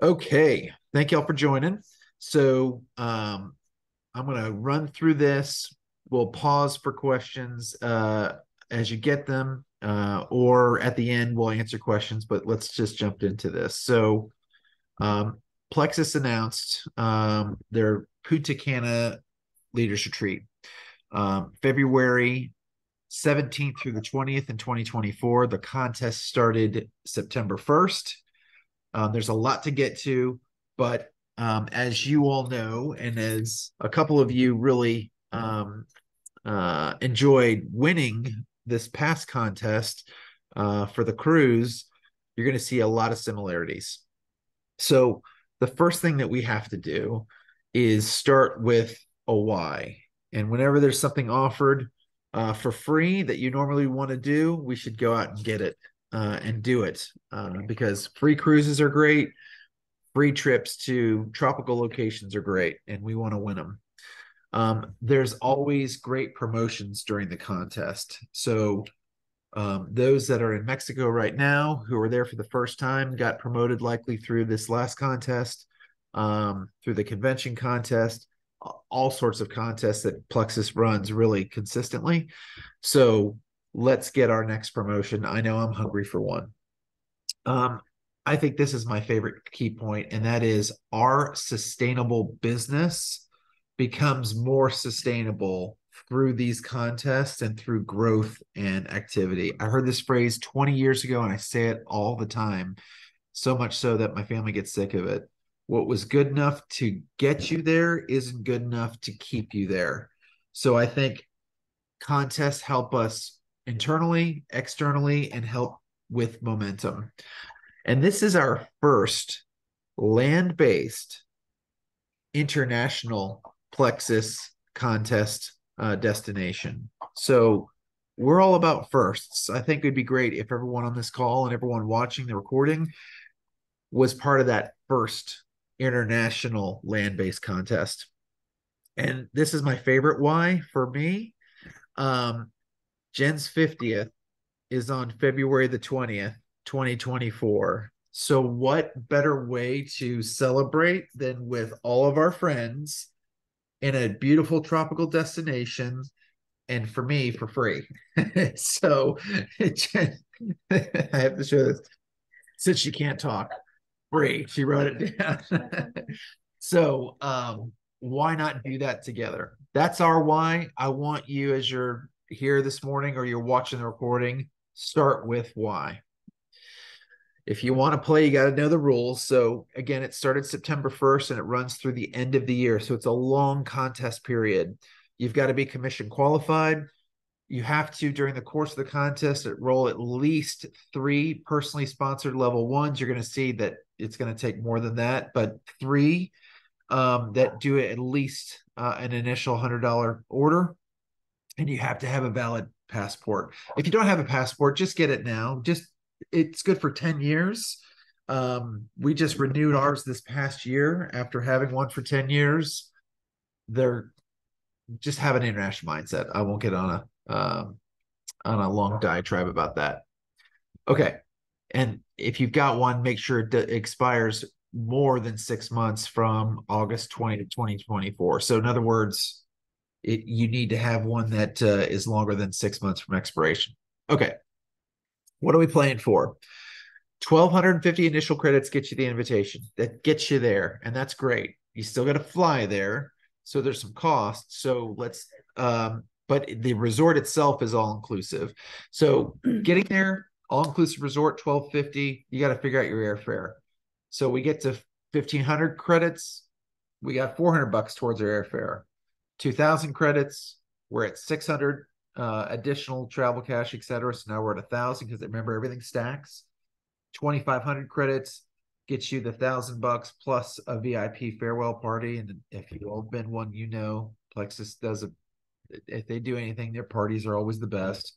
Okay, thank y'all for joining. So I'm going to run through this. We'll pause for questions as you get them, or at the end we'll answer questions. But let's just jump into this. So um, Plexus announced their Punta Cana Leaders Retreat, February 17th through the 20th in 2024. The contest started September 1st. There's a lot to get to, but as you all know, and as a couple of you really enjoyed winning this past contest for the cruise, you're going to see a lot of similarities. So the first thing that we have to do is start with a why. And whenever there's something offered for free that you normally want to do, we should go out and get it and do it because free cruises are great. Free trips to tropical locations are great, and we want to win them. There's always great promotions during the contest. So those that are in Mexico right now who are there for the first time got promoted likely through this last contest, through the convention contest, all sorts of contests that Plexus runs really consistently. So let's get our next promotion. I know I'm hungry for one. Um, I think this is my favorite key point, and that is our sustainable business becomes more sustainable through these contests and through growth and activity. I heard this phrase 20 years ago, and I say it all the time, so much so that my family gets sick of it. What was good enough to get you there isn't good enough to keep you there. So I think contests help us internally, externally, and help with momentum. And this is our first land based international Plexus contest destination. So we're all about firsts. I think it'd be great if everyone on this call and everyone watching the recording was part of that first international land based contest. And this is my favorite why for me. Jen's 50th is on February the 20th, 2024. So, what better way to celebrate than with all of our friends in a beautiful tropical destination? And for me, for free. So, Jen, I have to show this since she can't talk. Free. She wrote it down. So, why not do that together? That's our why. I want you, as you're here this morning or you're watching the recording, start with why. If you want to play, you got to know the rules. So again, it started September 1st and it runs through the end of the year. So it's a long contest period. You've got to be commission qualified. You have to, during the course of the contest, enroll at least 3 personally sponsored level ones. You're going to see that it's going to take more than that, but 3 that do it at least an initial $100 order. And you have to have a valid passport. If you don't have a passport, just get it now. It's good for 10 years. We just renewed ours this past year after having one for 10 years. They're just have an international mindset. I won't get on a long diatribe about that. Okay. And if you've got one, make sure it expires more than 6 months from August 20 to 2024. So in other words, you need to have one that is longer than 6 months from expiration. Okay. What are we playing for? 1,250 initial credits get you the invitation. That gets you there, and that's great. You still got to fly there, so there's some cost. So but the resort itself is all inclusive. So getting there, all inclusive resort, 1,250. You got to figure out your airfare. So we get to 1,500 credits. We got $400 towards our airfare. 2,000 credits. We're at 600 additional travel cash, etc. So now we're at 1,000 because remember everything stacks. 2,500 credits gets you the $1,000 plus a VIP farewell party. And if you've all been one, you know Plexus does if they do anything, their parties are always the best.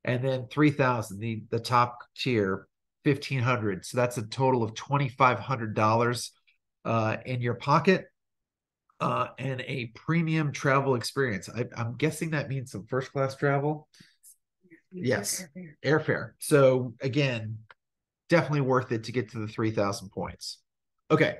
And then 3,000, the top tier, 1,500. So that's a total of $2,500 in your pocket. And a premium travel experience. I'm guessing that means some first class travel. Yes, airfare. So again, definitely worth it to get to the 3,000 points. Okay.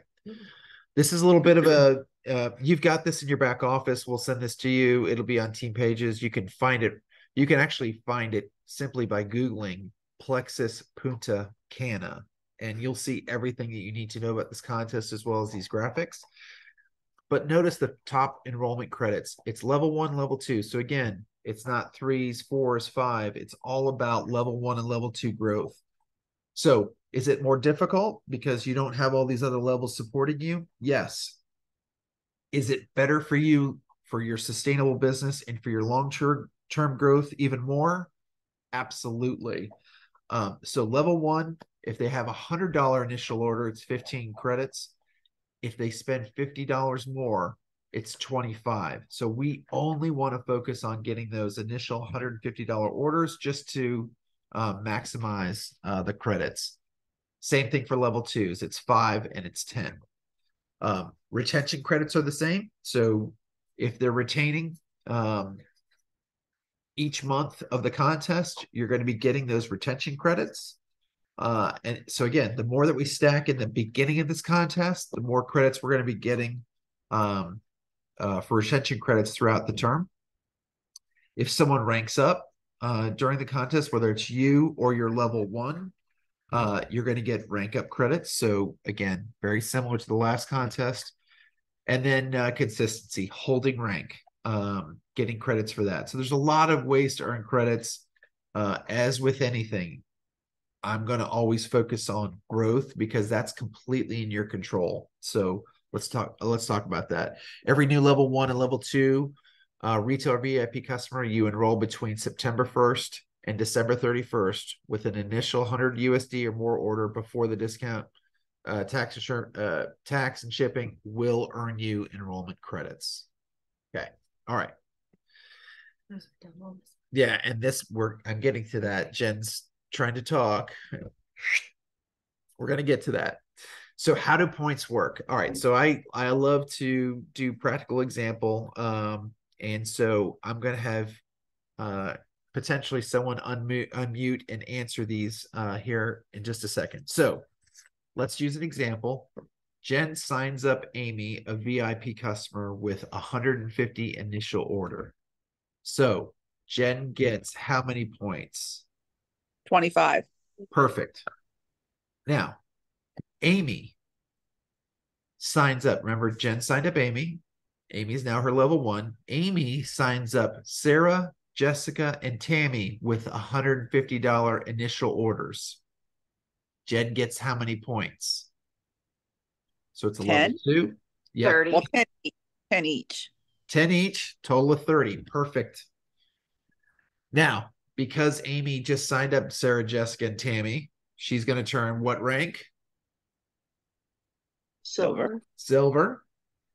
This is a little bit of a, you've got this in your back office. We'll send this to you. It'll be on team pages. You can find it. You can actually find it simply by Googling Plexus Punta Cana, and you'll see everything that you need to know about this contest as well as these graphics. But notice the top enrollment credits. It's level 1, level 2. So again, it's not 3s, 4s, 5. It's all about level 1 and level 2 growth. So is it more difficult because you don't have all these other levels supporting you? Yes. Is it better for you for your sustainable business and for your long-term growth even more? Absolutely. So level 1, if they have $100 initial order, it's 15 credits. If they spend $50 more, it's 25. So we only want to focus on getting those initial $150 orders just to maximize the credits. Same thing for level 2s. It's 5 and it's 10. Retention credits are the same. So if they're retaining each month of the contest, you're going to be getting those retention credits. And so again, the more that we stack in the beginning of this contest, the more credits we're going to be getting for retention credits throughout the term. If someone ranks up during the contest, whether it's you or your level 1, you're going to get rank up credits. So again, very similar to the last contest. And then consistency, holding rank, getting credits for that. So there's a lot of ways to earn credits. As with anything, I'm going to always focus on growth because that's completely in your control. So let's talk about that. Every new level 1 and level 2 retail VIP customer, you enroll between September 1st and December 31st with an initial 100 USD or more order before the discount. Tax and shipping will earn you enrollment credits. Okay. All right. Yeah, and I'm getting to that. Jen's trying to talk. We're going to get to that. So how do points work? All right. So I love to do practical example. And so I'm going to have potentially someone unmute and answer these here in just a second. So let's use an example. Jen signs up Amy, a VIP customer, with 150 initial order. So Jen gets how many points? 25. Perfect. Now, Amy signs up. Remember, Jen signed up Amy. Amy's now her level 1. Amy signs up Sarah, Jessica, and Tammy with $150 initial orders. Jen gets how many points? So it's a 10? level 2. Yep. 30. Well, 10 each. 10 each, total of 30. Perfect. Now, because Amy just signed up Sarah, Jessica, and Tammy, she's going to turn what rank? Silver. Silver.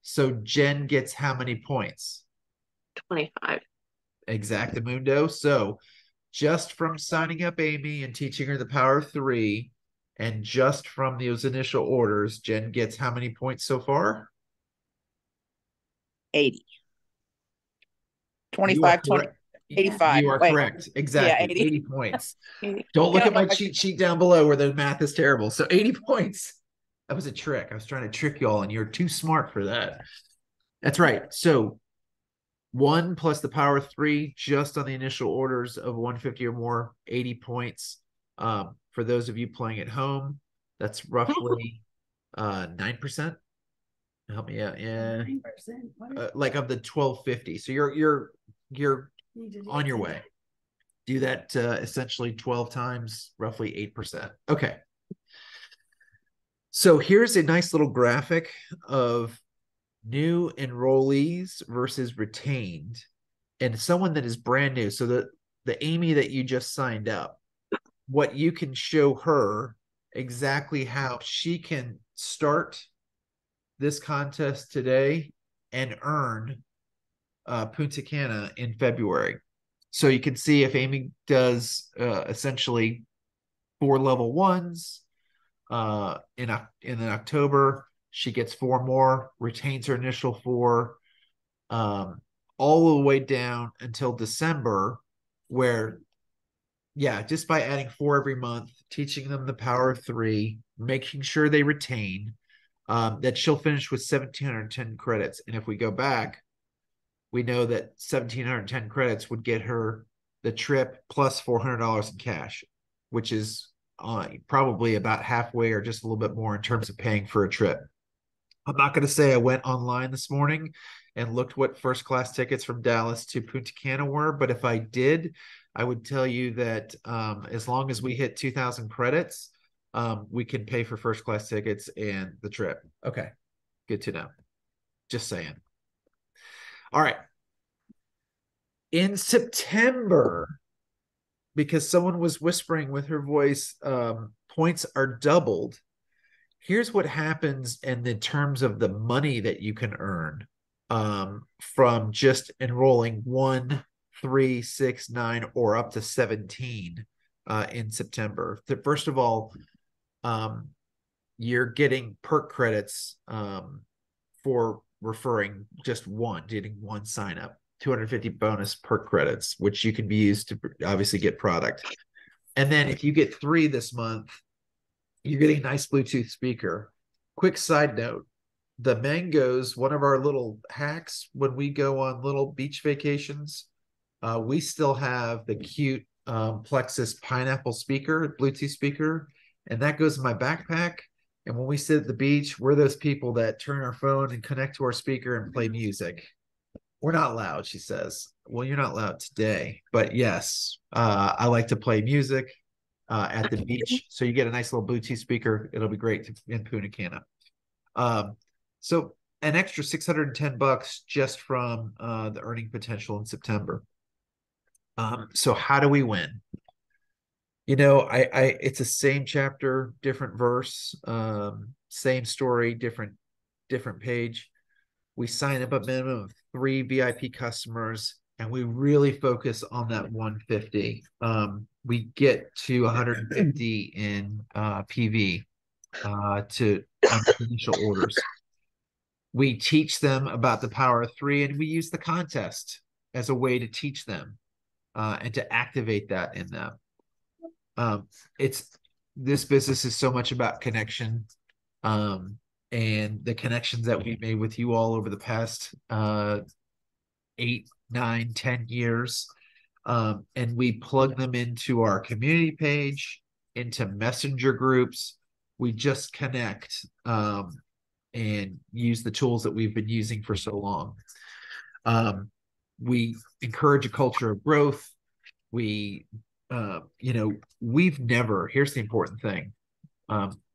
So Jen gets how many points? 25. Exactamundo. So just from signing up Amy and teaching her the power of 3, and just from those initial orders, Jen gets how many points so far? 80. 25, 20, 85. You are correct. Exactly. Yeah, 80 points. Don't look at my cheat sheet down below where the math is terrible. So 80 points. That was a trick. I was trying to trick y'all, and you're too smart for that. That's right. So 1 plus the power of 3 just on the initial orders of 150 or more, 80 points. For those of you playing at home, that's roughly 9%. Help me out. Yeah. 9%. Like of the 1250. So you're on your way. Do that essentially 12 times, roughly 8%. Okay. So here's a nice little graphic of new enrollees versus retained and someone that is brand new. So the Amy that you just signed up, what you can show her exactly how she can start this contest today and earn Punta Cana in February. So you can see if Amy does essentially 4 level 1s in October, she gets 4 more, retains her initial 4, all the way down until December, where, yeah, just by adding 4 every month, teaching them the power of 3, making sure they retain, that she'll finish with 1,710 credits. And if we go back, we know that 1,710 credits would get her the trip plus $400 in cash, which is probably about halfway or just a little bit more in terms of paying for a trip. I'm not going to say I went online this morning and looked what first class tickets from Dallas to Punta Cana were, but if I did, I would tell you that as long as we hit 2,000 credits, we can pay for first class tickets and the trip. Okay, good to know. Just saying. All right. In September, because someone was whispering with her voice, points are doubled. Here's what happens in the terms of the money that you can earn from just enrolling 1, 3, 6, 9, or up to 17 in September. First of all, you're getting perk credits for referring just one, getting one sign up, 250 bonus perk credits, which you can be used to obviously get product. And then if you get 3 this month, you're getting a nice Bluetooth speaker. Quick side note, the mangoes, one of our little hacks when we go on little beach vacations, we still have the cute Plexus pineapple speaker, Bluetooth speaker, and that goes in my backpack. And when we sit at the beach, we're those people that turn our phone and connect to our speaker and play music. We're not loud, she says. Well, you're not loud today, but yes, I like to play music at the beach. So you get a nice little Bluetooth speaker. It'll be great in Punta Cana. So an extra $610 just from the earning potential in September. So how do we win? You know, I it's the same chapter, different verse, same story, different page. We sign up a minimum of 3 VIP customers, and we really focus on that 150. We get to 150 in PV to initial orders. We teach them about the power of 3, and we use the contest as a way to teach them and to activate that in them. This business is so much about connection. And the connections that we've made with you all over the past 8, 9, 10 years. And we plug them into our community page, into messenger groups. We just connect and use the tools that we've been using for so long. We encourage a culture of growth. We've never, here's the important thing.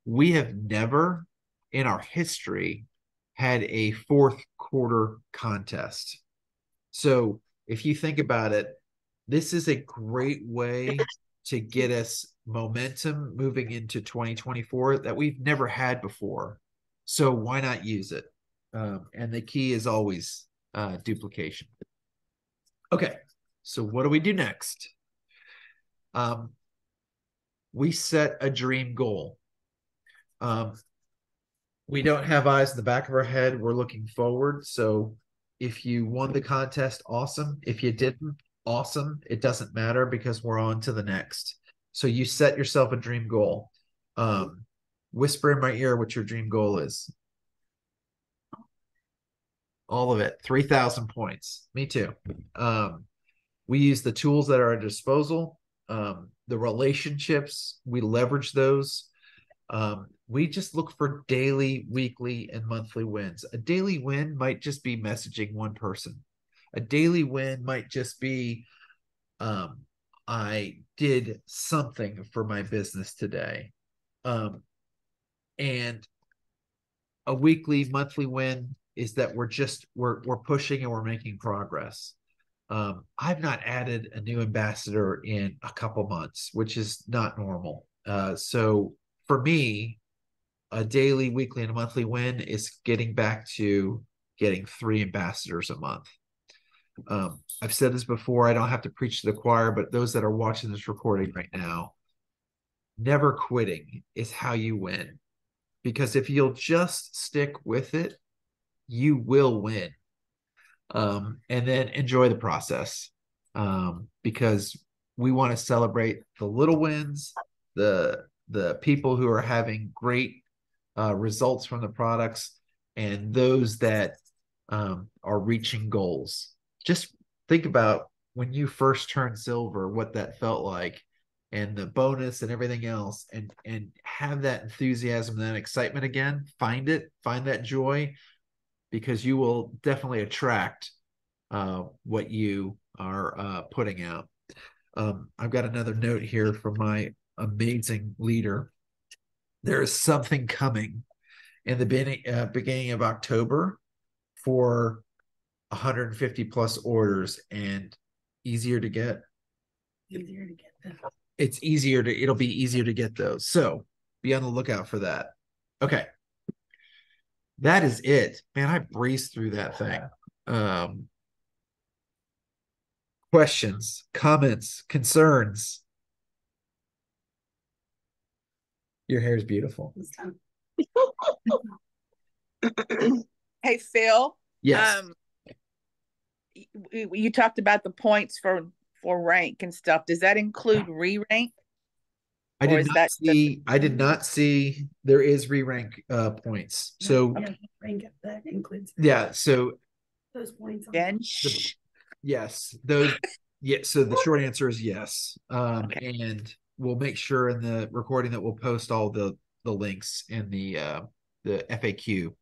We have never in our history had a fourth quarter contest. So if you think about it, this is a great way to get us momentum moving into 2024 that we've never had before. So why not use it? And the key is always duplication. Okay, so what do we do next? We set a dream goal. We don't have eyes in the back of our head. We're looking forward. So if you won the contest, awesome. If you didn't, awesome. It doesn't matter because we're on to the next. So you set yourself a dream goal. Whisper in my ear what your dream goal is. All of it. 3,000 points. Me too. We use the tools that are at our disposal. The relationships, we leverage those. We just look for daily, weekly, and monthly wins. A daily win might just be messaging one person. A daily win might just be, I did something for my business today. And a weekly, monthly win is that we're pushing and we're making progress. I've not added a new ambassador in a couple months, which is not normal. So for me, a daily, weekly, and a monthly win is getting back to getting 3 ambassadors a month. I've said this before, I don't have to preach to the choir, but those that are watching this recording right now, never quitting is how you win. Because if you'll just stick with it, you will win. And then enjoy the process. Because we want to celebrate the little wins, the people who are having great results from the products and those that are reaching goals. Just think about when you first turned silver, what that felt like, and the bonus and everything else, and have that enthusiasm, that excitement again. Find that joy, because you will definitely attract what you are putting out. I've got another note here from my amazing leader. There is something coming in the beginning of October for 150 plus orders, and easier to get. Easier to get them. It'll be easier to get those. So be on the lookout for that. Okay. That is it. Man, I breezed through that thing. Questions, comments, concerns? Your hair is beautiful. Hey, Phil. Yes. You talked about the points for rank and stuff. Does that include re-rank? I Or did is not that see. I did not see. There is re-rank points. So Yeah, rank it. That includes yeah. So those points. On then? yes, those. Yeah. So the short answer is yes. Okay. And we'll make sure in the recording that we'll post all the links in the FAQ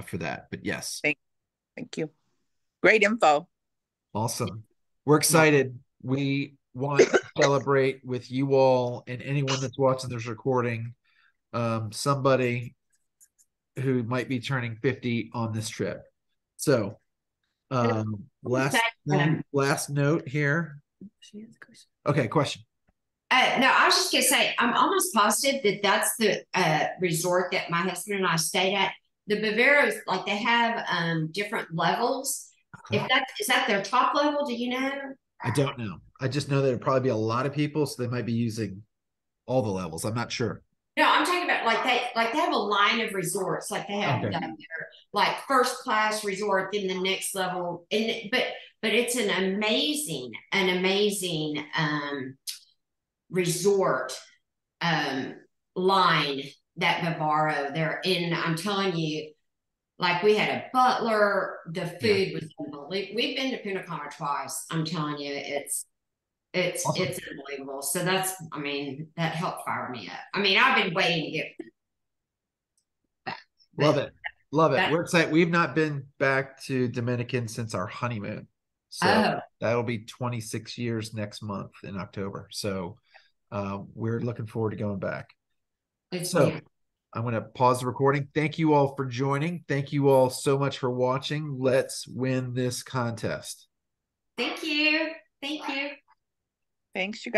for that. But yes. Thank you. Great info. Awesome. We're excited. We want to celebrate with you all and anyone that's watching this recording, somebody who might be turning 50 on this trip. So last note here. She has a question. Okay, question. No, I was just gonna say, I'm almost positive that that's the resort that my husband and I stayed at. The Viveros, like they have different levels. If that is that their top level, do you know? I don't know. I just know there'd probably be a lot of people, so they might be using all the levels. I'm not sure. No, I'm talking about like they have a line of resorts, like they have Okay. their like first class resort, then the next level, and but it's an amazing resort line that Vivaro they're in. I'm telling you, like we had a butler, the food was unbelievable. We've been to Punta Cana twice. I'm telling you, it's Awesome. it's unbelievable. So that helped fire me up. I mean, I've been waiting to get back. Love it. Love it. That, We're excited. We've not been back to Dominican since our honeymoon. So that'll be 26 years next month in October. So we're looking forward to going back. So I'm going to pause the recording. Thank you all for joining. Thank you all so much for watching. Let's win this contest. Thank you. Thank you. Thanks, you guys.